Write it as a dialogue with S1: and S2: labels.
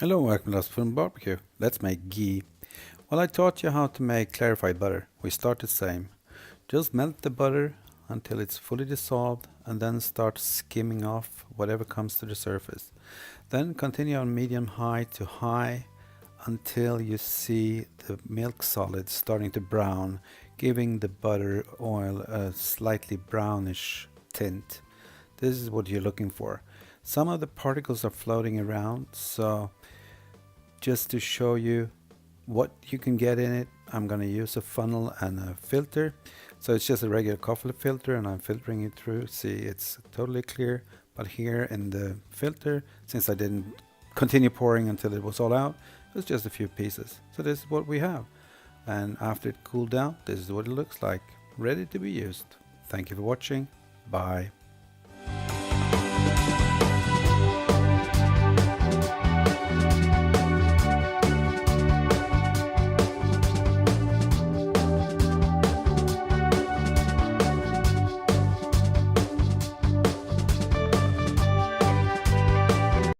S1: Hello, welcome to Last Food Barbecue. Let's make ghee. Well, I taught you how to make clarified butter. We start the same. Just melt the butter until it's fully dissolved and then start skimming off whatever comes to the surface. Then continue on medium high to high until you see the milk solids starting to brown, giving the butter oil a slightly brownish tint. This is what you're looking for. Some of the particles are floating around, so just to show you what you can get in it, I'm going to use a funnel and a filter. So it's just a regular coffee filter and I'm filtering it through. See, it's totally clear, but here in the filter, since I didn't continue pouring until it was all out, it's just a few pieces. So this is what we have, and after it cooled down, this is what it looks like, ready to be used. Thank you for watching. Bye.